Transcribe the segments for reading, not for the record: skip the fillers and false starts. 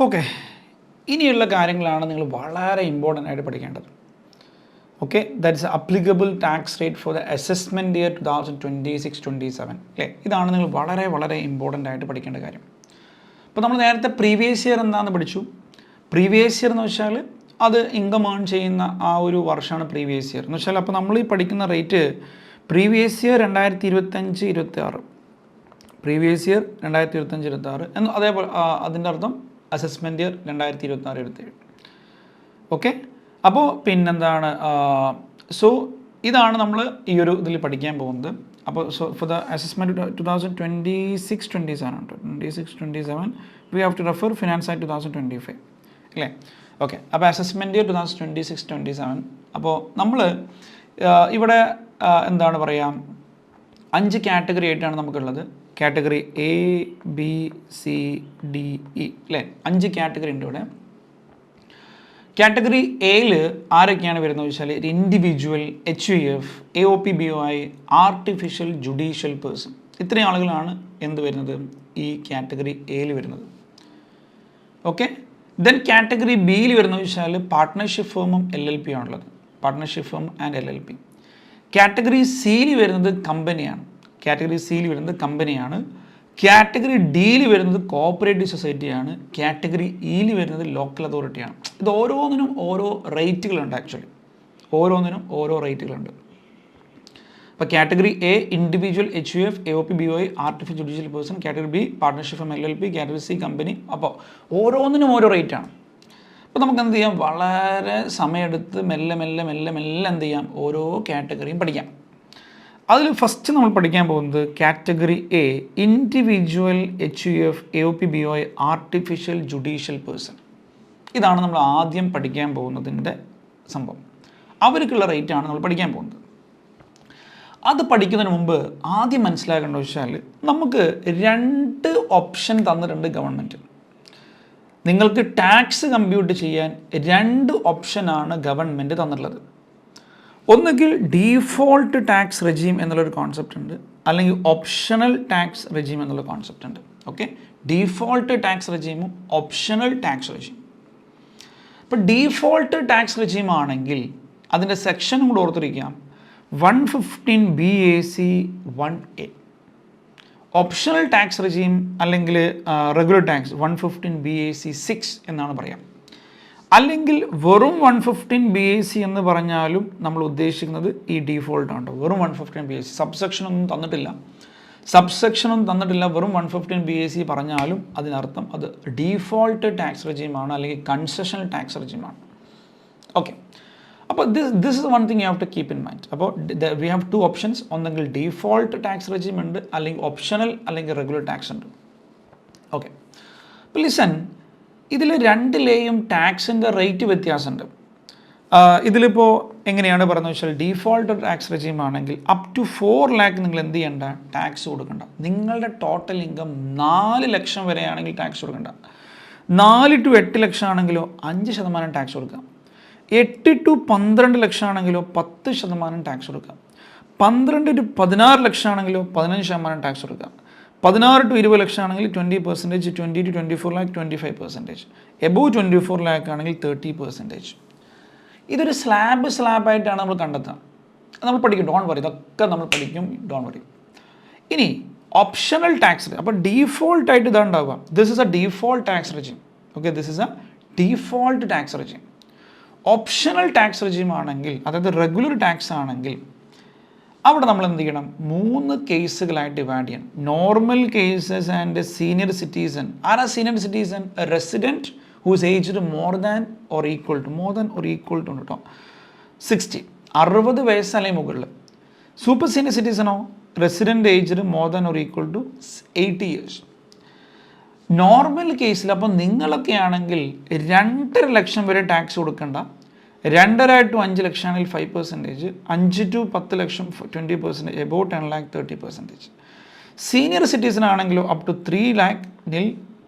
Okay, ഇനിയുള്ള കാര്യങ്ങളാണ് നിങ്ങൾ വളരെ ഇമ്പോർട്ടൻ്റ് ആയിട്ട് പഠിക്കേണ്ടത്. Okay, that is applicable tax rate for the assessment year 2026-27 അല്ലേ. ഇതാണ് നിങ്ങൾ വളരെ വളരെ ഇമ്പോർട്ടൻ്റ് ആയിട്ട് പഠിക്കേണ്ട കാര്യം. അപ്പോൾ നമ്മൾ നേരത്തെ പ്രീവിയസ് ഇയർ എന്താണെന്ന് പഠിച്ചു. പ്രീവിയസ് ഇയർ എന്ന് വെച്ചാൽ അത് ഇൻകം ഏൺ ചെയ്യുന്ന ആ ഒരു വർഷമാണ് പ്രീവിയസ് ഇയർ എന്ന് വെച്ചാൽ. അപ്പോൾ നമ്മൾ ഈ പഠിക്കുന്ന rate previous year 2025-26, previous year 2025-26 എന്ന്, അതേപോലെ അതിൻ്റെ അർത്ഥം അസസ്മെൻറ്റ് ഇയർ 2026-27. ഓക്കെ, അപ്പോൾ പിന്നെന്താണ്, സോ ഇതാണ് നമ്മൾ ഈ ഒരു ഇതിൽ പഠിക്കാൻ പോകുന്നത്. അപ്പോൾ so for the assessment 2026-27 we have to refer finance act 2025 അല്ലേ. ഓക്കെ, അപ്പോൾ അസസ്മെൻറ്റ് ഇയർ 2026-27. അപ്പോൾ നമ്മൾ ഇവിടെ എന്താണ് പറയുക, 5 കാറ്റഗറി ആയിട്ടാണ് നമുക്കുള്ളത്. Category A, B, C, D, E അല്ലേ. 5 കാറ്റഗറി ഉണ്ട് ഇവിടെ. കാറ്റഗറി എയിൽ ആരൊക്കെയാണ് വരുന്നത് വെച്ചാൽ individual, HUF, AOP, BOI, artificial judicial person. ഇത്രയും ആളുകളാണ് എന്ത് വരുന്നത്, ഈ കാറ്റഗറി എയിൽ വരുന്നത്. ഓക്കെ, ദെൻ കാറ്റഗറി ബിയിൽ വരുന്നത് വെച്ചാൽ പാർട്ട്ണർഷിപ്പ് ഫേമും LLP ആണുള്ളത്. Partnership firm and LLP. Category സിയിൽ വരുന്നത് കമ്പനിയാണ്. കാറ്റഗറി സിയിൽ വരുന്നത് കമ്പനിയാണ്. കാറ്റഗറി ഡിയിൽ വരുന്നത് കോഓപ്പറേറ്റീവ് സൊസൈറ്റിയാണ്. കാറ്റഗറി ഇയിൽ വരുന്നത് ലോക്കൽ അതോറിറ്റിയാണ്. ഇത് ഓരോന്നിനും ഓരോ റേറ്റുകളുണ്ട്. ആക്ച്വലി ഓരോന്നിനും ഓരോ റേറ്റുകളുണ്ട്. അപ്പോൾ category A individual, HUF, AOP, BOI, artificial judicial person. Category B partnership firm LLP. Category C company. അപ്പോൾ ഓരോന്നിനും ഓരോ റേറ്റാണ്. അപ്പോൾ നമുക്ക് എന്ത് ചെയ്യാം, വളരെ സമയമെടുത്ത് മെല്ലെ മെല്ലെ മെല്ലെ മെല്ലെ എന്ത് ചെയ്യാം, ഓരോ കാറ്റഗറിയും പഠിക്കാം. അതിൽ ഫസ്റ്റ് നമ്മൾ പഠിക്കാൻ പോകുന്നത് category A individual, HUF, AOP, BOI, artificial judicial person. ഇതാണ് നമ്മൾ ആദ്യം പഠിക്കാൻ പോകുന്നതിൻ്റെ സംഭവം. അവർക്കുള്ള റേറ്റാണ് നമ്മൾ പഠിക്കാൻ പോകുന്നത്. അത് പഠിക്കുന്നതിന് മുമ്പ് ആദ്യം മനസ്സിലാക്കേണ്ടത് വെച്ചാൽ നമുക്ക് 2 ഓപ്ഷൻ തന്നിട്ടുണ്ട് ഗവൺമെൻറ്. നിങ്ങൾക്ക് ടാക്സ് കമ്പ്യൂട്ട് ചെയ്യാൻ 2 ഓപ്ഷനാണ് ഗവൺമെൻറ് തന്നിട്ടുള്ളത്. ഒന്നുകിൽ ഡീഫോൾട്ട് ടാക്സ് റെജീം എന്നുള്ളൊരു കോൺസെപ്റ്റ് ഉണ്ട്, അല്ലെങ്കിൽ ഓപ്ഷണൽ ടാക്സ് റെജീം എന്നുള്ള കോൺസെപ്റ്റ് ഉണ്ട്. ഓക്കെ, ഡീഫോൾട്ട് ടാക്സ് റെജീമും ഓപ്ഷണൽ ടാക്സ് റെജീം. ഇപ്പോൾ ഡീഫോൾട്ട് ടാക്സ് റെജീം ആണെങ്കിൽ അതിൻ്റെ സെക്ഷനും കൂടെ ഓർത്തിരിക്കാം, 115 BAC 1A. Optional tax regime അല്ലെങ്കിൽ റെഗുലർ ടാക്സ് 115 BAC 6 എന്നാണ് പറയാം. അല്ലെങ്കിൽ വെറും 115 BAC എന്ന് പറഞ്ഞാലും നമ്മൾ ഉദ്ദേശിക്കുന്നത് ഈ ഡീഫോൾട്ടാണ്. വെറും 115 BAC, സബ്സെക്ഷനൊന്നും തന്നിട്ടില്ല, വെറും 115 BAC പറഞ്ഞാലും അതിനർത്ഥം അത് ഡീഫോൾട്ട് ടാക്സ് റെജീമാണ് അല്ലെങ്കിൽ കൺസെഷണൽ ടാക്സ് റെജീമാണ്. ഓക്കെ, അപ്പോൾ this is one thing you have to keep in mind. അപ്പോൾ വി ഹാവ് 2 ഓപ്ഷൻസ്. ഒന്നെങ്കിൽ ഡീഫോൾട്ട് ടാക്സ് റെജീം ഉണ്ട്, അല്ലെങ്കിൽ ഓപ്ഷണൽ അല്ലെങ്കിൽ റെഗുലർ ടാക്സ് ഉണ്ട്. ഓക്കെ, അപ്പോൾ ലിസൺ, ഇതിൽ 2ലെയും ടാക്സിൻ്റെ റേറ്റ് വ്യത്യാസമുണ്ട്. ഇതിലിപ്പോൾ എങ്ങനെയാണ് പറയുന്നത് വെച്ചാൽ ഡീഫോൾട്ട് ടാക്സ് റെജീം ആണെങ്കിൽ അപ് ടു 4 lakh നിങ്ങൾ എന്ത് ചെയ്യേണ്ട, ടാക്സ് കൊടുക്കണ്ട. നിങ്ങളുടെ ടോട്ടൽ ഇൻകം 4 ലക്ഷം വരെയാണെങ്കിൽ ടാക്സ് കൊടുക്കണ്ട. 4 to 8 ലക്ഷം ആണെങ്കിലോ 5% ടാക്സ് കൊടുക്കാം. 8 to 12 ലക്ഷം ആണെങ്കിലോ 10% ടാക്സ് കൊടുക്കാം. 12 to 16 ലക്ഷം ആണെങ്കിലോ 15% ടാക്സ് കൊടുക്കാം. 16 to 20 ലക്ഷം ആണെങ്കിൽ 20%, 20 to 24 lakh 25%, എബോവ് 24 lakh ആണെങ്കിൽ 30%. ഇതൊരു സ്ലാബായിട്ടാണ് നമ്മൾ കണ്ടെത്തുക. നമ്മൾ പഠിക്കും, ഡോൺ വറി, ഇതൊക്കെ നമ്മൾ പഠിക്കും, ഡോൺ വറി. ഇനി ഓപ്ഷണൽ ടാക്സ്, അപ്പോൾ ഡീഫോൾട്ടായിട്ട് ഇതുണ്ടാവുക, this is a default tax regime. Okay, this is a default tax regime. Optional tax regime ആണെങ്കിൽ, അതായത് റെഗുലർ ടാക്സ് ആണെങ്കിൽ, അവിടെ നമ്മൾ എന്ത് ചെയ്യണം, 3 കേസുകളായിട്ട് ഡിവൈഡ് ചെയ്യണം. Normal cases and senior citizen. ആരാ senior citizen? Resident whose aged more than or equal to കേട്ടോ 60, 60 വയസ്സ് അല്ലെങ്കിൽ മുകളിൽ. സൂപ്പർ സീനിയർ സിറ്റിസണോ? Resident aged more than or equal to 80 years. Normal കേസിൽ അപ്പോൾ നിങ്ങളൊക്കെ ആണെങ്കിൽ 2.5 ലക്ഷം വരെ ടാക്സ് കൊടുക്കണ്ട. 2.5 to 5 ലക്ഷം ആണെങ്കിൽ 5%, 5 to 10 lakh 20%, above 10 lakh 30%. Senior citizen ആണെങ്കിലോ അപ് ടു 3 lakh നിൽ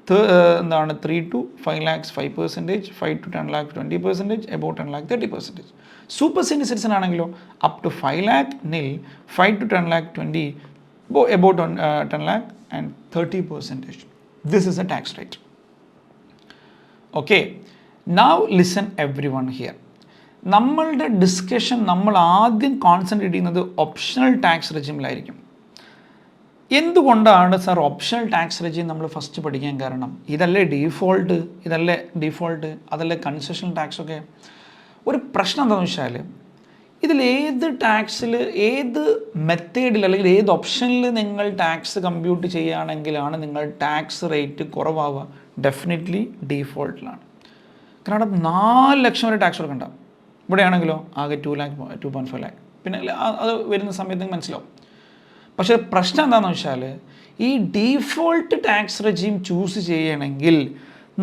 3 to 5 lakhs 5%, 5 to 10 lakh 20%, above 10 lakh 30%. Super senior citizen ആണെങ്കിലോ അപ് ടു 5 lakh നിൽ 5 to 10 lakh 20, above 10 lakh and 30%. This is a tax rate. Okay, now listen every one here. നമ്മളുടെ discussion നമ്മൾ ആദ്യം concentrate ചെയ്യുന്നത് optional tax റെജിമിലായിരിക്കും. എന്തുകൊണ്ടാണ് sir optional tax regime നമ്മൾ first പഠിക്കാൻ കാരണം? ഇതല്ലേ ഡീഫോൾട്ട്, അതല്ലേ കൺസെഷണൽ ടാക്സ് ഒക്കെ. ഒരു പ്രശ്നം എന്താണെന്ന് വെച്ചാൽ ഇതിലേത് ടാക്സിൽ, ഏത് മെത്തേഡിൽ അല്ലെങ്കിൽ ഏത് ഓപ്ഷനിൽ നിങ്ങൾ ടാക്സ് കമ്പ്യൂട്ട് ചെയ്യുകയാണെങ്കിലാണ് നിങ്ങൾ ടാക്സ് റേറ്റ് കുറവാവുക? ഡെഫിനറ്റ്ലി ഡീഫോൾട്ടിലാണ്. കാരണം 4 ലക്ഷം വരെ ടാക്സ് കൊടുക്കണ്ട. ഇവിടെയാണെങ്കിലോ ആകെ 2 lakh 2.5 lakh. പിന്നെ അത് വരുന്ന സമയത്ത് മനസ്സിലാവും. പക്ഷേ പ്രശ്നം എന്താണെന്ന് വെച്ചാൽ ഈ ഡീഫോൾട്ട് ടാക്സ് റെജീം ചൂസ് ചെയ്യണമെങ്കിൽ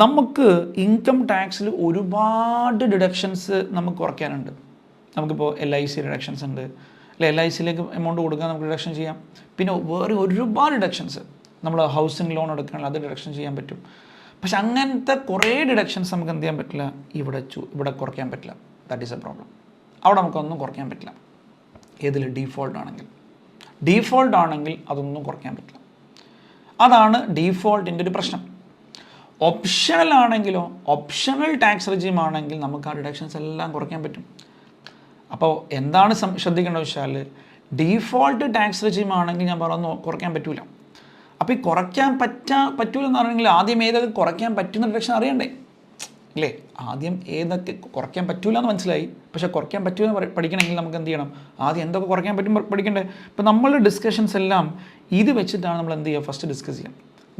നമുക്ക് ഇൻകം ടാക്സിൽ ഒരുപാട് ഡിഡക്ഷൻസ് നമുക്ക് കുറയ്ക്കാനുണ്ട്. നമുക്കിപ്പോൾ LIC ഡിഡക്ഷൻസ് ഉണ്ട്, അല്ലെ LICയിലേക്ക് എമൗണ്ട് കൊടുക്കാൻ നമുക്ക് ഡിഡക്ഷൻ ചെയ്യാം. പിന്നെ വേറെ ഒരുപാട് ഡിഡക്ഷൻസ്, നമ്മൾ ഹൗസിംഗ് ലോൺ എടുക്കുകയാണെങ്കിൽ അത് ഡിഡക്ഷൻ ചെയ്യാൻ പറ്റും. പക്ഷെ അങ്ങനത്തെ കുറേ ഡിഡക്ഷൻസ് നമുക്ക് എന്ത് ചെയ്യാൻ പറ്റില്ല, ഇവിടെ കുറയ്ക്കാൻ പറ്റില്ല. That is A problem. അവിടെ നമുക്കൊന്നും കുറയ്ക്കാൻ പറ്റില്ല. ഏതിൽ? ഡീഫോൾട്ട് ആണെങ്കിൽ അതൊന്നും കുറയ്ക്കാൻ പറ്റില്ല. അതാണ് ഡീഫോൾട്ടിൻ്റെ ഒരു പ്രശ്നം. ഓപ്ഷണൽ ആണെങ്കിലോ, ഓപ്ഷണൽ ടാക്സ് റെജീം ആണെങ്കിൽ നമുക്ക് ആ ഡിഡക്ഷൻസ് എല്ലാം കുറയ്ക്കാൻ പറ്റും. അപ്പോൾ എന്താണ് ശ്രദ്ധിക്കേണ്ടത് വെച്ചാൽ ഡീഫോൾട്ട് ടാക്സ് റെജീം ആണെങ്കിൽ ഞാൻ പറഞ്ഞു കുറയ്ക്കാൻ പറ്റൂല. അപ്പോൾ ഈ കുറയ്ക്കാൻ പറ്റൂല എന്ന് പറഞ്ഞെങ്കിൽ ആദ്യം ഏതൊക്കെ കുറയ്ക്കാൻ പറ്റുന്ന ഡിഡക്ഷൻ അറിയണ്ടേ, അല്ലേ? ആദ്യം ഏതൊക്കെ കുറയ്ക്കാൻ പറ്റൂല എന്ന് മനസ്സിലായി, പക്ഷേ കുറയ്ക്കാൻ പറ്റൂല പഠിക്കണമെങ്കിൽ നമുക്ക് എന്ത് ചെയ്യണം? ആദ്യം എന്തൊക്കെ കുറയ്ക്കാൻ പറ്റും പഠിക്കണ്ടേ. ഇപ്പോൾ നമ്മളുടെ ഡിസ്കഷൻസ് എല്ലാം ഇത് വെച്ചിട്ടാണ് നമ്മൾ എന്ത് ചെയ്യുക, ഫസ്റ്റ് ഡിസ്കസ് ചെയ്യാം.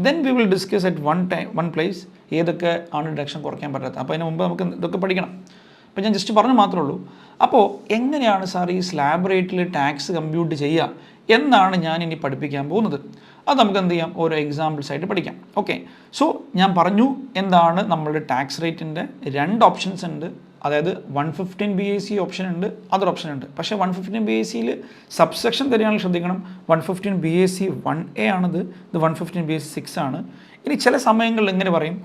Then we will discuss at one place ഏതൊക്കെ ആണ് ഡിഡക്ഷൻ കുറയ്ക്കാൻ പറ്റാത്തത്. അപ്പോൾ അതിന് മുമ്പ് നമുക്ക് ഇതൊക്കെ പഠിക്കണം. അപ്പോൾ ഞാൻ ജസ്റ്റ് പറഞ്ഞു മാത്രമേ ഉള്ളൂ. അപ്പോൾ എങ്ങനെയാണ് സാർ ഈ സ്ലാബ് റേറ്റിൽ ടാക്സ് കമ്പ്യൂട്ട് ചെയ്യുക എന്നാണ് ഞാൻ ഇനി പഠിപ്പിക്കാൻ പോകുന്നത്. അത് നമുക്ക് എന്ത് ചെയ്യാം, ഓരോ എക്സാമ്പിൾസ് ആയിട്ട് പഠിക്കാം. ഓക്കെ, സോ ഞാൻ പറഞ്ഞു എന്താണ് നമ്മളുടെ ടാക്സ് റേറ്റിൻ്റെ 2 ഓപ്ഷൻസ് ഉണ്ട്. അതായത് 115 BAC ഓപ്ഷൻ ഉണ്ട്, അതർ ഓപ്ഷൻ ഉണ്ട്. പക്ഷേ 115 BACയിൽ സബ്സെക്ഷൻ തരികയാണെങ്കിൽ ശ്രദ്ധിക്കണം, 115 BAC 1A ആണിത്, ഇത് 115 BAC 6 ആണ്. ഇനി ചില സമയങ്ങളിൽ എങ്ങനെ പറയും,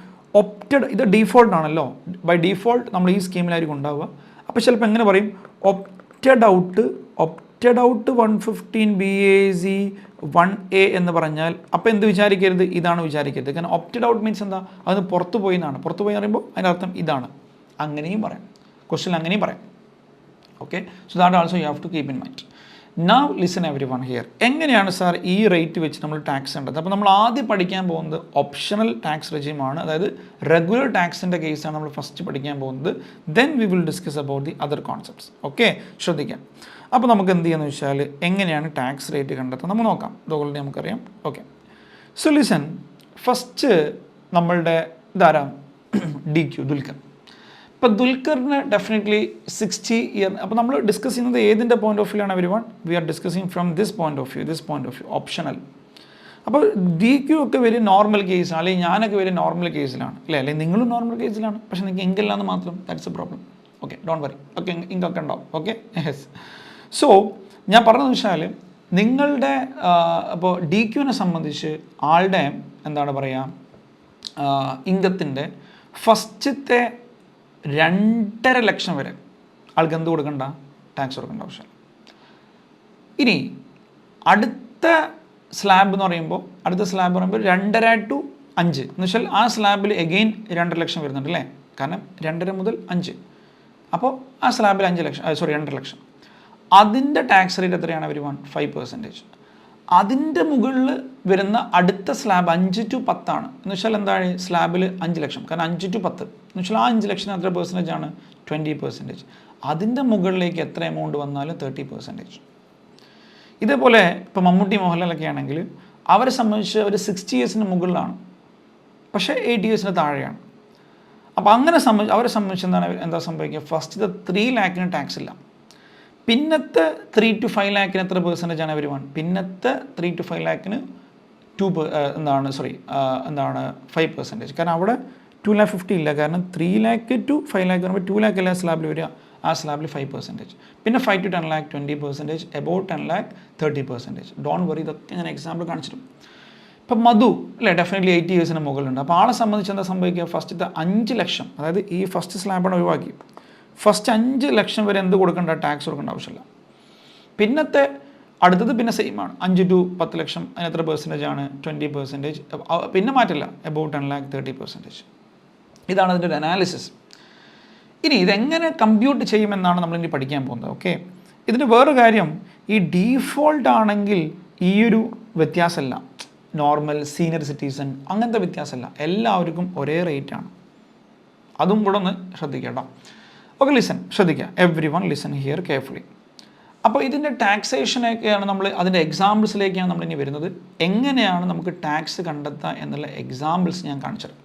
ഇത് ഡീഫോൾട്ട് ആണല്ലോ, ബൈ ഡീഫോൾട്ട് നമ്മൾ ഈ സ്കീമിലായിരിക്കും ഉണ്ടാവുക. അപ്പോൾ ചിലപ്പോൾ എങ്ങനെ പറയും, ഒപ്റ്റഡ് ഔട്ട് 115 BAC 1A എന്ന് പറഞ്ഞാൽ അപ്പോൾ എന്ത് വിചാരിക്കരുത്, ഇതാണ് വിചാരിക്കരുത്. കാരണം ഒപ്റ്റഡ് ഔട്ട് മീൻസ് എന്താ, അത് പുറത്തു പോയി എന്നാണ്. പുറത്തു പോയി പറയുമ്പോൾ അതിൻ്റെ അർത്ഥം ഇതാണ്. അങ്ങനെയും പറയാം, ക്വസ്റ്റ്യൻ അങ്ങനെയും പറയാം. Okay, so that also you have to keep in mind. Now listen everyone here. എങ്ങനെയാണ് സാർ ഈ റേറ്റ് വെച്ച് നമ്മൾ ടാക്സ് ഉണ്ടത്? അപ്പോൾ നമ്മൾ ആദ്യം പഠിക്കാൻ പോകുന്നത് ഓപ്ഷണൽ ടാക്സ് റെജീമാണ്. അതായത് റെഗുലർ ടാക്സിൻ്റെ കേസാണ് നമ്മൾ ഫസ്റ്റ് പഠിക്കാൻ പോകുന്നത്. Then we will discuss about the other concepts. Okay, ശ്രദ്ധിക്കാം. അപ്പോൾ നമുക്ക് എന്ത് ചെയ്യാന്ന് വെച്ചാൽ എങ്ങനെയാണ് ടാക്സ് റേറ്റ് കണ്ടെത്തുക നമുക്ക് നോക്കാം. ഇതുകൊണ്ട് നമുക്കറിയാം. Okay, so listen. ഫസ്റ്റ് നമ്മളുടെ ഇതാരാ, DQ ദുൽഖർ. ഇപ്പോൾ ദുൽഖറിന് ഡെഫിനറ്റ്ലി 60 ഇയർ. അപ്പോൾ നമ്മൾ ഡിസ്കസ് ചെയ്യുന്നത് ഏതിൻ്റെ പോയിന്റ് ഓഫ് വ്യൂ ആണ് everyone? We are discussing from this point of view optional. അപ്പോൾ DQ ഒക്കെ വലിയ നോർമൽ കേസാണ്, അല്ലെങ്കിൽ ഞാനൊക്കെ വലിയ നോർമൽ കേസിലാണ്, അല്ലേ? അല്ലെങ്കിൽ നിങ്ങളും നോർമൽ കേസിലാണ്, പക്ഷേ നിങ്ങൾക്ക് ഇങ്കല്ലാന്ന് മാത്രം. That's a problem. Okay, don't worry. Okay, ഇങ്കൊക്കെ ഉണ്ടാവും. Okay, yes. സോ ഞാൻ പറഞ്ഞതെന്ന് വെച്ചാൽ നിങ്ങളുടെ അപ്പോൾ DQനെ സംബന്ധിച്ച് ആളുടെ എന്താണ് പറയുക, ഇൻകത്തിൻ്റെ ഫസ്റ്റത്തെ 2.5 ലക്ഷം വരെ ആൾക്ക് എന്ത് കൊടുക്കണ്ട, ടാക്സ് കൊടുക്കേണ്ട ആവശ്യം. ഇനി അടുത്ത സ്ലാബ് എന്ന് പറയുമ്പോൾ 2.5 to 5 എന്ന് വെച്ചാൽ ആ സ്ലാബിൽ എഗെയിൻ 2.5 ലക്ഷം വരുന്നുണ്ട്, അല്ലേ? കാരണം 2.5 മുതൽ 5, അപ്പോൾ ആ സ്ലാബിൽ 2.5 ലക്ഷം. അതിൻ്റെ ടാക്സ് റേറ്റ് എത്രയാണ് അവർ 5%. അതിൻ്റെ മുകളിൽ വരുന്ന അടുത്ത സ്ലാബ് 5 to 10 ആണ്. എന്ന് വെച്ചാൽ എന്താണ്, സ്ലാബിൽ 5 ലക്ഷം. കാരണം 5 to 10 എന്ന് വെച്ചാൽ ആ 5 ലക്ഷത്തിന് എത്ര പെർസെൻറ്റേജ് ആണ്, 20%. അതിൻ്റെ മുകളിലേക്ക് എത്ര എമൗണ്ട് വന്നാലും 30%. ഇതേപോലെ ഇപ്പോൾ മമ്മൂട്ടി മോഹൻലാലൊക്കെ ആണെങ്കിൽ അവരെ സംബന്ധിച്ച് അവർ 60 ഇയേഴ്സിന് മുകളിലാണ്, പക്ഷേ 80 ഇയേഴ്സിന് താഴെയാണ്. അപ്പോൾ അങ്ങനെ അവരെ സംബന്ധിച്ച് എന്താ സംഭവിക്കുക, ഫസ്റ്റ് 3 lakhന് ടാക്സ് ഇല്ല. പിന്നത്തെ 3 to 5 lakhന് എത്ര പെർസെൻറ്റേജ് ആണ് അവർ പിന്നത്തെ 3 to 5 lakhന് 5%. കാരണം അവിടെ 2,50,000 ഇല്ല. കാരണം 3 lakh to 5 lakh പറയുമ്പോൾ 2 lakh അല്ല സ്ലാബിൽ വരിക, ആ സ്ലാബിൽ 5%. പിന്നെ 5 to 10 lakh 20%, above 10 lakh 30%. Don't worry, ഇതൊക്കെ ഞാൻ എക്സാമ്പിൾ കാണിച്ചിട്ടും. ഇപ്പം മധു അല്ലേ, ഡെഫിനറ്റ്ലി 80 ഇയേഴ്സിന് മുകളിലുണ്ട്. അപ്പോൾ ആളെ സംബന്ധിച്ച് എന്താ സംഭവിക്കുക, ഫസ്റ്റത്തെ 5 ലക്ഷം, അതായത് ഈ ഫസ്റ്റ് സ്ലാബാണ് ഒഴിവാക്കി, ഫസ്റ്റ് 5 ലക്ഷം വരെ എന്ത് കൊടുക്കേണ്ട, ടാക്സ് കൊടുക്കേണ്ട ആവശ്യമില്ല. പിന്നത്തെ അടുത്തത് പിന്നെ സെയിം ആണ്, 5 to 10 ലക്ഷം, അതിന് എത്ര പെർസെൻറ്റേജ് ആണ്, 20%. പിന്നെ മാറ്റില്ല, എബോവ് 10 lakh 30%. ഇതാണ് അതിൻ്റെ ഒരു അനാലിസിസ്. ഇനി ഇതെങ്ങനെ കമ്പ്യൂട്ട് ചെയ്യുമെന്നാണ് നമ്മളിനി പഠിക്കാൻ പോകുന്നത്. ഓക്കെ, ഇതിൻ്റെ വേറെ കാര്യം, ഈ ഡീഫോൾട്ട് ആണെങ്കിൽ ഈ ഒരു വ്യത്യാസമല്ല, നോർമൽ, സീനിയർ സിറ്റിസൺ അങ്ങനത്തെ വ്യത്യാസമല്ല, എല്ലാവർക്കും ഒരേ റേറ്റാണ്. അതും കൂടെ ഒന്ന് ശ്രദ്ധിക്കാം. ഓക്കെ, ശ്രദ്ധിക്കുക, every one listen here carefully. അപ്പോൾ ഇതിൻ്റെ ടാക്സേഷനൊക്കെയാണ് നമ്മൾ, അതിൻ്റെ എക്സാമ്പിൾസിലേക്കാണ് നമ്മളിനി വരുന്നത്. എങ്ങനെയാണ് നമുക്ക് ടാക്സ് കണ്ടെത്തുക എന്നുള്ള എക്സാമ്പിൾസ് ഞാൻ കാണിച്ചത്.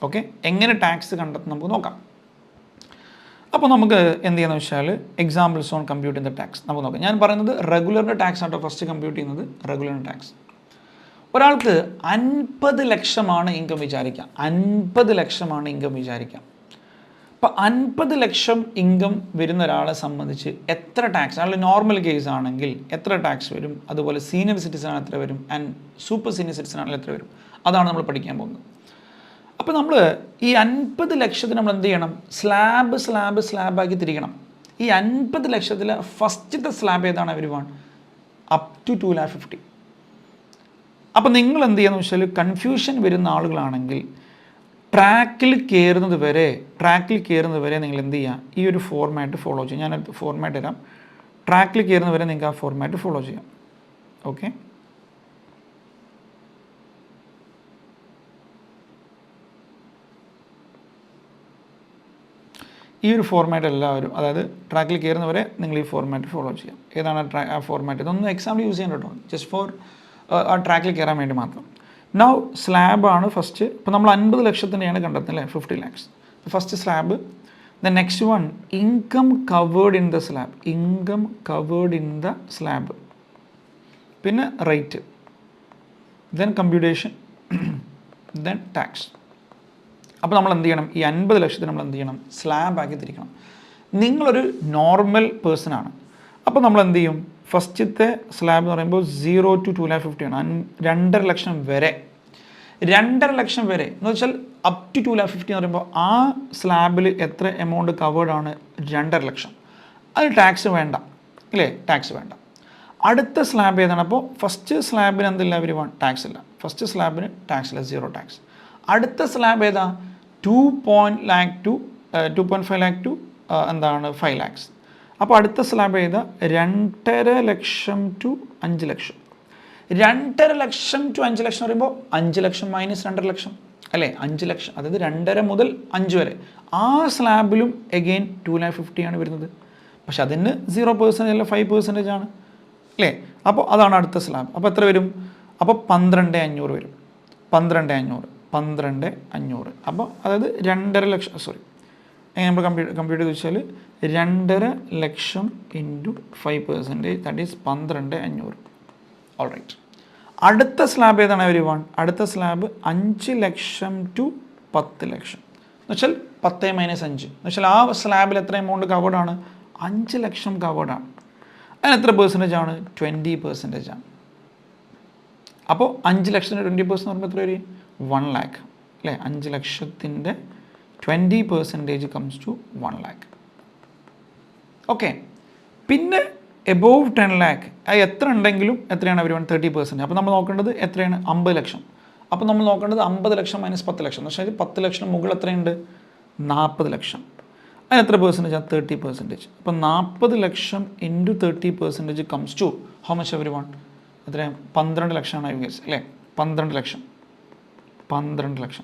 ഓക്കെ, എങ്ങനെ ടാക്സ് കണ്ടെത്തും നമുക്ക് നോക്കാം. അപ്പോൾ നമുക്ക് എന്ത് ചെയ്യുന്നത് വെച്ചാൽ examples on computing the tax നമുക്ക് നോക്കാം. ഞാൻ പറയുന്നത് റെഗുലറിൻ്റെ ടാക്സ് ആട്ടോ ഫസ്റ്റ് കമ്പ്യൂട്ട് ചെയ്യുന്നത്. റെഗുലറിൻ്റെ ടാക്സ്, ഒരാൾക്ക് 50 ലക്ഷമാണ് ഇൻകം വിചാരിക്കാം. 50 ലക്ഷമാണ് ഇൻകം വിചാരിക്കാം. അപ്പോൾ 50 ലക്ഷം ഇൻകം വരുന്ന ഒരാളെ സംബന്ധിച്ച് എത്ര ടാക്സ്, അയാൾ നോർമൽ കേസ് ആണെങ്കിൽ എത്ര ടാക്സ് വരും, അതുപോലെ സീനിയർ സിറ്റിസൺ ആണ് എത്ര വരും, ആൻഡ് സൂപ്പർ സീനിയർ സിറ്റിസൺ ആണെങ്കിൽ എത്ര വരും, അതാണ് നമ്മൾ പഠിക്കാൻ പോകുന്നത്. അപ്പോൾ നമ്മൾ ഈ 50 ലക്ഷത്തിന് നമ്മൾ എന്ത് ചെയ്യണം, സ്ലാബാക്കി തിരിക്കണം. ഈ 50 ലക്ഷത്തിൽ ഫസ്റ്റത്തെ സ്ലാബ് ഏതാണ് എവരിവൺ, അപ് ടു 2,50,000. അപ്പോൾ നിങ്ങൾ എന്ത് ചെയ്യുന്നത് വെച്ചാൽ, കൺഫ്യൂഷൻ വരുന്ന ആളുകളാണെങ്കിൽ ട്രാക്കിൽ കയറുന്നത് വരെ നിങ്ങൾ എന്ത് ചെയ്യുക, ഈ ഒരു ഫോർമാറ്റ് ഫോളോ ചെയ്യും. ഞാനൊരു ഫോർമാറ്റ് തരാം. ട്രാക്കിൽ കയറുന്നത് വരെ നിങ്ങൾക്ക് ആ ഫോർമാറ്റ് ഫോളോ ചെയ്യാം. ഓക്കെ, ഈ ഒരു ഫോർമാറ്റ് എല്ലാവരും, അതായത് ട്രാക്കിൽ കയറുന്നവരെ നിങ്ങൾ ഈ ഫോർമാറ്റ് ഫോളോ ചെയ്യാം. ഏതാണ് ആ ഫോർമാറ്റ്, ഇതൊന്നും എക്സാമ്പിൾ യൂസ് ചെയ്യാൻ കേട്ടോ, ജസ്റ്റ് ഫോർ ആ ട്രാക്കിൽ കയറാൻ വേണ്ടി മാത്രം. നൗ സ്ലാബാണ് ഫസ്റ്റ്. ഇപ്പോൾ നമ്മൾ 50 ലക്ഷത്തിൻ്റെയാണ് കണ്ടെത്തുന്നത്, 50 lakhs. First slab. The next one, income covered in the slab. Income covered in the slab. പിന്നെ rate, then computation, then tax. അപ്പോൾ നമ്മൾ എന്ത് ചെയ്യണം, ഈ 50 ലക്ഷത്തിന് നമ്മൾ എന്ത് ചെയ്യണം, സ്ലാബാക്കി തിരിക്കണം. നിങ്ങളൊരു നോർമൽ പേഴ്സൺ ആണ്. അപ്പോൾ നമ്മൾ എന്ത് ചെയ്യും, ഫസ്റ്റത്തെ സ്ലാബ് എന്ന് പറയുമ്പോൾ 0 to 2,50,000 ആണ്. 2.5 ലക്ഷം വരെ, 2.5 ലക്ഷം വരെ എന്ന് വെച്ചാൽ അപ് ടു 2,50,000 എന്ന് പറയുമ്പോൾ ആ സ്ലാബിൽ എത്ര എമൗണ്ട് കവേർഡ് ആണ്, 2.5 ലക്ഷം. അത് ടാക്സ് വേണ്ട, ഇല്ലേ, ടാക്സ് വേണ്ട. അടുത്ത സ്ലാബ് ഏതാണ്, അപ്പോൾ ഫസ്റ്റ് സ്ലാബിന് എന്തില്ല, എവരിവൺ ടാക്സ് ഇല്ല. ഫസ്റ്റ് സ്ലാബിന് ടാക്സ് ഇല്ല, 0 ടാക്സ്. അടുത്ത സ്ലാബ് ഏതാ, 2.5 lakh to എന്താണ് 5 lakhs. അപ്പോൾ അടുത്ത സ്ലാബ് ഏതാ, 2.5 ലക്ഷം ടു 5 ലക്ഷം. 2.5 ലക്ഷം ടു 5 ലക്ഷം എന്ന് പറയുമ്പോൾ 5 ലക്ഷം മൈനസ് 2.5 ലക്ഷം അല്ലേ, 5 ലക്ഷം, അതായത് 2.5 മുതൽ 5 വരെ. ആ സ്ലാബിലും എഗെയിൻ 2,50,000 ആണ് വരുന്നത്. പക്ഷെ അതിന് 0% അല്ല, 5% ആണ് അല്ലേ. അപ്പോൾ അതാണ് അടുത്ത സ്ലാബ്. അപ്പോൾ എത്ര വരും, അപ്പോൾ 12,500 വരും. 12,500. അപ്പോൾ അതായത് 2.5 ലക്ഷം, സോറി, നമ്മൾ കമ്പ്യൂട്ട് ചെയ്ത് വെച്ചാൽ 2.5 ലക്ഷം into 5%, that is 12,500. All right. അടുത്ത സ്ലാബ് ഏതാണ് എവരിവൺ, അടുത്ത സ്ലാബ് 5 ലക്ഷം ടു 10 ലക്ഷം എന്ന് വെച്ചാൽ 10 - 5 എന്ന് വെച്ചാൽ ആ സ്ലാബിൽ എത്ര എമൗണ്ട് കവേർഡാണ്, 5 ലക്ഷം കവേർഡാണ്. അതിന് എത്ര പെർസെൻറ്റേജ് ആണ്, 20% ആണ്. അപ്പോൾ 5 ലക്ഷത്തിന് 20% എന്ന് പറയുമ്പോൾ എത്ര വരും, 1 lakh അല്ലേ. 5 ലക്ഷത്തിൻ്റെ 20% കംസ് ടു 1 lakh. ഓക്കെ, പിന്നെ എബോവ് 10 lakh അത് എത്ര ഉണ്ടെങ്കിലും എത്രയാണ് അവർ 30%. അപ്പോൾ നമ്മൾ നോക്കേണ്ടത് എത്രയാണ്, 50 ലക്ഷം. അപ്പോൾ നമ്മൾ നോക്കേണ്ടത് 50 ലക്ഷം മൈനസ് 10 ലക്ഷം എന്ന് വെച്ചാൽ 10 ലക്ഷം മുകളിൽ എത്രയുണ്ട്, 40 ലക്ഷം. അതിന് എത്ര പെർസെൻറ്റേജ്, 30%. അപ്പോൾ 40 ലക്ഷം into 30% comes to how much every one, എത്രയാണ്, 12 ലക്ഷമാണ് ഐ ഗസ് അല്ലേ. 12 ലക്ഷം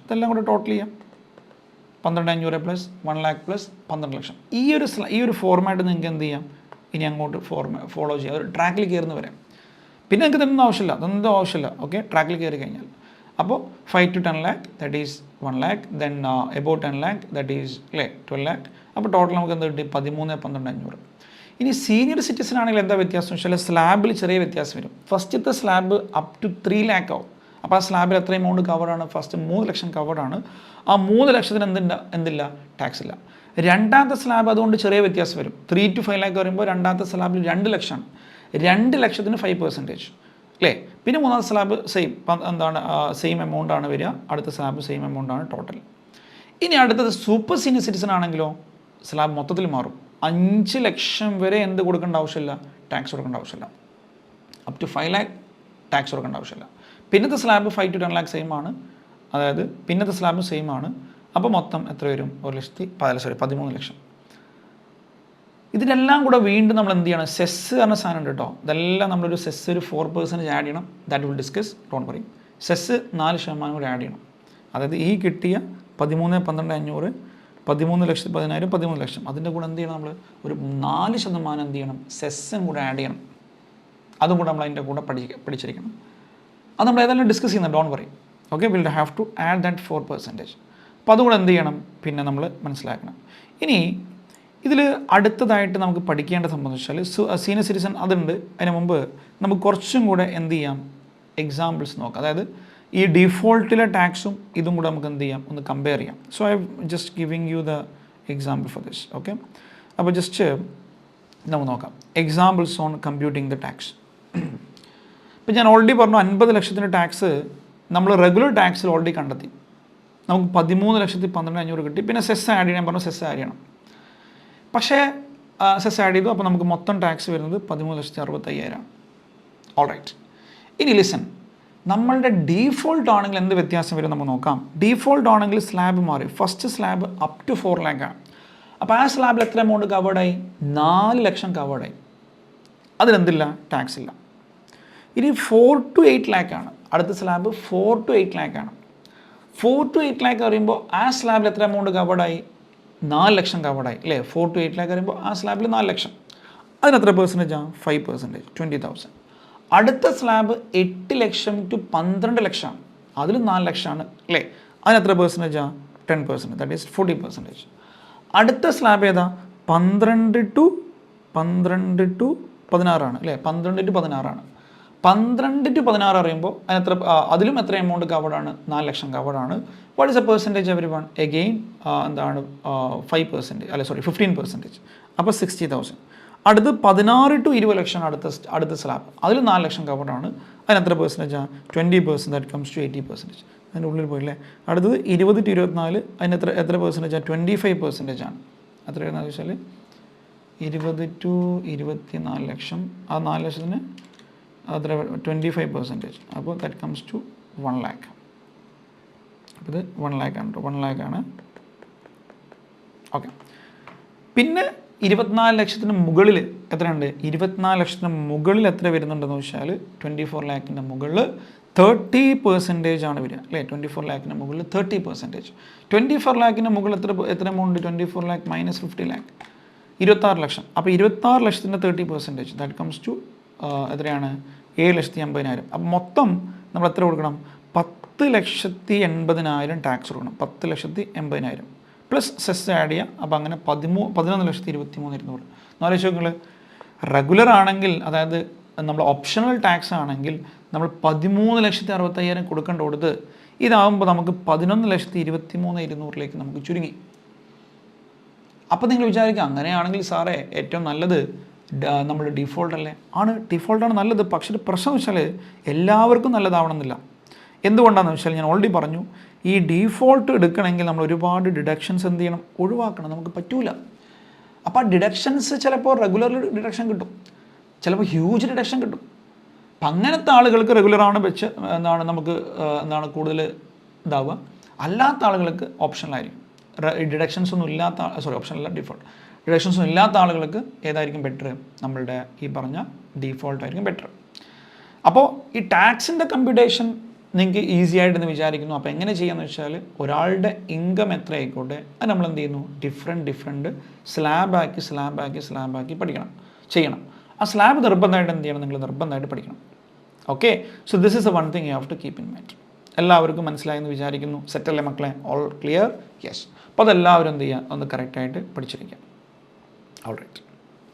ഇതെല്ലാം കൂടെ ടോട്ടൽ ചെയ്യാം. 12,500 പ്ലസ് 1 lakh പ്ലസ് 12 ലക്ഷം. ഈ ഒരു ഫോർമാറ്റ് നിങ്ങൾക്ക് എന്ത് ചെയ്യാം, ഇനി അങ്ങോട്ട് ഫോളോ ചെയ്യാം, ഒരു ട്രാക്കിൽ കയറുന്ന വരെ. പിന്നെ നിങ്ങൾക്ക് ഇതൊന്നും ആവശ്യമില്ല. ഓക്കെ, ട്രാക്കിൽ കയറി കഴിഞ്ഞാൽ അപ്പോൾ 5 to 10 lakh that is 1 lakh, then above 10 lakh that is അല്ലേ 12 lakh. അപ്പോൾ ടോട്ടൽ നമുക്ക് എന്ത് കിട്ടി, 13,500. ഇനി സീനിയർ സിറ്റിസൺ ആണെങ്കിൽ എന്താ വ്യത്യാസം വെച്ചാൽ സ്ലാബിൽ ചെറിയ വ്യത്യാസം വരും. ഫസ്റ്റത്തെ സ്ലാബ് അപ് ടു 3 lakh ആവും. അപ്പോൾ ആ സ്ലാബിൽ എത്ര എമൗണ്ട് കവേർഡാണ്, ഫസ്റ്റ് 3 ലക്ഷം കവേർഡാണ്. ആ 3 ലക്ഷത്തിന് എന്തില്ല, ടാക്സ് ഇല്ല. രണ്ടാമത്തെ സ്ലാബ് അതുകൊണ്ട് ചെറിയ വ്യത്യാസം വരും. 3 to 5 lakh പറയുമ്പോൾ രണ്ടാമത്തെ സ്ലാബിൽ 2 ലക്ഷമാണ്. 2 ലക്ഷത്തിന് 5% അല്ലേ. പിന്നെ മൂന്നാമത്തെ സ്ലാബ് സെയിം എമൗണ്ട് ആണ് വരിക. അടുത്ത സ്ലാബ് സെയിം എമൗണ്ട് ആണ് ടോട്ടൽ. ഇനി അടുത്തത് സൂപ്പർ സീനിയർ സിറ്റിസൺ ആണെങ്കിലോ സ്ലാബ് മൊത്തത്തിൽ മാറും. 5 ലക്ഷം വരെ എന്ത് കൊടുക്കേണ്ട ആവശ്യമില്ല, ടാക്സ് കൊടുക്കേണ്ട ആവശ്യമില്ല. അപ് ടു 5 lakh ടാക്സ് കൊടുക്കേണ്ട ആവശ്യമില്ല. പിന്നത്തെ സ്ലാബ് 5 to 10 lakh സെയിം ആണ്, അതായത് പിന്നത്തെ സ്ലാബും സെയിം ആണ്. അപ്പോൾ മൊത്തം എത്ര വരും? 13,000,000. ഇതിനെല്ലാം കൂടെ വീണ്ടും നമ്മൾ എന്ത് ചെയ്യണം? സെസ് പറഞ്ഞ സാധനം ഉണ്ട് കേട്ടോ. ഇതെല്ലാം നമ്മളൊരു സെസ് ഒരു 4% ആഡ് ചെയ്യണം. That will discuss, don't worry. Cess 4% കൂടെ ആഡ് ചെയ്യണം. അതായത് ഈ കിട്ടിയ 13,12,500, 13,10,10,000, 13,00,000 അതിൻ്റെ കൂടെ എന്ത് ചെയ്യണം? നമ്മൾ ഒരു 4% എന്ത് ചെയ്യണം? സെസ്സും കൂടെ ആഡ് ചെയ്യണം. അതും കൂടെ നമ്മൾ അതിൻ്റെ കൂടെ പഠിച്ചിരിക്കണം. അത് നമ്മൾ ഏതായാലും ഡിസ്കസ് ചെയ്യുന്നത്, don't worry. Okay, will have to add that 4%. അപ്പോൾ അതുകൂടെ എന്ത് ചെയ്യണം? പിന്നെ നമ്മൾ മനസ്സിലാക്കണം. ഇനി ഇതിൽ അടുത്തതായിട്ട് നമുക്ക് പഠിക്കേണ്ട സംബന്ധിച്ചാൽ സീനിയർ സിറ്റിസൺ അതുണ്ട്. അതിന് മുമ്പ് നമുക്ക് കുറച്ചും കൂടെ എന്ത് ചെയ്യാം? എക്സാമ്പിൾസ് നോക്കാം. അതായത് ഈ ഡിഫോൾട്ടിലെ ടാക്സും ഇതും കൂടെ നമുക്ക് എന്ത് ചെയ്യാം? ഒന്ന് കമ്പയർ ചെയ്യാം. So I just giving you the example for this. Okay, അപ്പോൾ ജസ്റ്റ് നമുക്ക് നോക്കാം examples on computing the tax. ഇപ്പം ഞാൻ ഓൾറെഡി പറഞ്ഞു 50,00,000 ടാക്സ് നമ്മൾ റെഗുലർ ടാക്സിൽ ഓൾറെഡി കണ്ടെത്തി. നമുക്ക് 13,12,500 കിട്ടി. പിന്നെ സെസ് ആഡ് ചെയ്യാൻ പറഞ്ഞു, സെസ് ആഡ് ചെയ്യണം. പക്ഷേ സെസ് ആഡ് ചെയ്തു. അപ്പോൾ നമുക്ക് മൊത്തം ടാക്സ് വരുന്നത് 13,65,000. All right. ഇനി ലിസൺ, നമ്മളുടെ ഡീഫോൾട്ട് ആണെങ്കിൽ എന്ത് വ്യത്യാസം വരും നമുക്ക് നോക്കാം. ഡീഫോൾട്ട് ആണെങ്കിൽ സ്ലാബ് മാറി. First slab up to 4 lakh ആണ്. അപ്പോൾ ആ സ്ലാബിൽ എത്ര എമൗണ്ട് കവേർഡായി? 4 ലക്ഷം കവേർഡായി. അതിലെന്തില്ല? ടാക്സ് ഇല്ല. ഇനി 4 to 8 lakh ആണ്. അടുത്ത സ്ലാബ് 4 to 8 lakh ആണ്. 4 to 8 lakh പറയുമ്പോൾ ആ സ്ലാബിൽ എത്ര എമൗണ്ട് കവേർഡായി? 4 ലക്ഷം കവേർഡായി അല്ലേ? 4 to 8 lakh പറയുമ്പോൾ ആ സ്ലാബിൽ 4 ലക്ഷം. അതിനെത്ര പെർസെൻറ്റേജാണ്? 5%, 20,000. അടുത്ത സ്ലാബ് 8 ലക്ഷം to 12 ലക്ഷമാണ്. അതിൽ 4 ലക്ഷമാണ് അല്ലേ? അതിനെത്ര പെർസെൻറ്റേജാണ്? 10%, ദാറ്റ് ഈസ് 40%. അടുത്ത സ്ലാബ് ഏതാ? 12 to 16 അല്ലേ? 12 to 16. 12 to 16 അറിയുമ്പോൾ അതിലും എത്ര എമൗണ്ട് കവേർഡാണ്? 4 ലക്ഷം കവേർഡാണ്. What is a percentage every one? Again എന്താണ്? 5%, അല്ലെ സോറി 15%. അപ്പോൾ 60,000. അടുത്ത് 16 to 20 ലക്ഷം അടുത്ത സ്ലാബ്. അതിൽ 4 ലക്ഷം കവേർഡാണ്. അതിനെത്ര പെർസെൻറ്റേജാണ്? 20%, ദാറ്റ് കംസ് ടു 80%. അതിൻ്റെ ഉള്ളിൽ പോയില്ലേ? അടുത്തത് 20 to 24. അതിന് എത്ര പെർസെൻറ്റേജാണ്? 25% ആണ്. എത്രയാണെന്ന് വെച്ചാൽ 20 to 24 ലക്ഷം. ആ 4 ലക്ഷത്തിന് അത്ര 25%. അപ്പോൾ ദാറ്റ് കംസ് ടു 1 lakh. അപ്പോൾ ഇത് 1 lakh ആണ്. 1 lakh ആണ്. ഓക്കെ. പിന്നെ 24 ലക്ഷത്തിന് മുകളിൽ എത്രയുണ്ട്? 24 ലക്ഷത്തിന് മുകളിൽ എത്ര വരുന്നുണ്ടെന്ന് വെച്ചാൽ 24 lakhൻ്റെ മുകളിൽ 30% ആണ് വരിക അല്ലേ? 24 lakhന് മുകളിൽ 30%. 24 lakhന് മുകളിൽ എത്ര എമൗണ്ട്? 24 lakh minus 50 lakh, 26 ലക്ഷം. അപ്പോൾ 26 ലക്ഷത്തിൻ്റെ 30%, ദാറ്റ് കംസ് ടു എത്രയാണ്? 7,80,000. അപ്പം മൊത്തം നമ്മൾ എത്ര കൊടുക്കണം? 10,80,000 ടാക്സ് കൊടുക്കണം. 10,80,000 പ്ലസ് സെസ് ആഡ് ചെയ്യുക. അപ്പോൾ അങ്ങനെ 11,23,200. എന്നാലോചിച്ച് നിങ്ങൾ റെഗുലർ ആണെങ്കിൽ, അതായത് നമ്മൾ ഓപ്ഷണൽ ടാക്സ് ആണെങ്കിൽ നമ്മൾ 13,65,000 കൊടുക്കേണ്ടത് ഇതാകുമ്പോൾ നമുക്ക് 11,23,200 നമുക്ക് ചുരുങ്ങി. അപ്പോൾ നിങ്ങൾ വിചാരിക്കുക അങ്ങനെയാണെങ്കിൽ സാറേ ഏറ്റവും നല്ലത് നമ്മുടെ ഡിഫോൾട്ട് അല്ലേ? ആണ്, ഡിഫോൾട്ടാണ് നല്ലത്. പക്ഷേ പ്രശ്നം വെച്ചാൽ എല്ലാവർക്കും നല്ലതാവണമെന്നില്ല. എന്തുകൊണ്ടാണെന്ന് വെച്ചാൽ ഞാൻ ഓൾറെഡി പറഞ്ഞു, ഈ ഡീഫോൾട്ട് എടുക്കണമെങ്കിൽ നമ്മൾ ഒരുപാട് ഡിഡക്ഷൻസ് എന്ത് ചെയ്യണം? ഒഴിവാക്കണം. നമുക്ക് പറ്റൂല. അപ്പോൾ ആ ഡിഡക്ഷൻസ് ചിലപ്പോൾ റെഗുലർ ഡിഡക്ഷൻ കിട്ടും, ചിലപ്പോൾ ഹ്യൂജ് ഡിഡക്ഷൻ കിട്ടും. അപ്പം അങ്ങനത്തെ ആളുകൾക്ക് റെഗുലറാണ് വെച്ച് നമുക്ക് കൂടുതൽ ഇതാവുക. അല്ലാത്ത ആളുകൾക്ക് ഓപ്ഷനിലായിരിക്കും. ഡിഡക്ഷൻസ് ഒന്നും ഇല്ലാത്ത ഓപ്ഷനല്ല ഡിഫോൾട്ട്. ഡിഡക്ഷൻസ് ഒന്നും ഇല്ലാത്ത ആളുകൾക്ക് ഏതായിരിക്കും ബെറ്റർ? നമ്മളുടെ ഈ പറഞ്ഞ ഡീഫോൾട്ട് ആയിരിക്കും ബെറ്റർ. അപ്പോൾ ഈ ടാക്സിൻ്റെ കമ്പ്യൂട്ടേഷൻ നിങ്ങൾക്ക് ഈസി ആയിട്ടെന്ന് വിചാരിക്കുന്നു. അപ്പോൾ എങ്ങനെ ചെയ്യാമെന്ന് വെച്ചാൽ ഒരാളുടെ ഇൻകം എത്ര ആയിക്കോട്ടെ അത് നമ്മൾ എന്ത് ചെയ്യുന്നു? ഡിഫറെൻറ്റ് സ്ലാബാക്കി ചെയ്യണം. ആ സ്ലാബ് നിർബന്ധമായിട്ട് എന്ത് ചെയ്യണം? നിങ്ങൾ നിർബന്ധമായിട്ട് പഠിക്കണം. Okay, so this is a one thing you have to keep in mind. എല്ലാവർക്കും മനസ്സിലായെന്ന് വിചാരിക്കുന്നു. സെറ്റല്ലേ മക്കളെ? All clear? യെസ്. അപ്പോൾ അതെല്ലാവരും എന്ത് ചെയ്യുക? ഒന്ന് കറക്റ്റായിട്ട് പഠിച്ചിരിക്കുക. All right.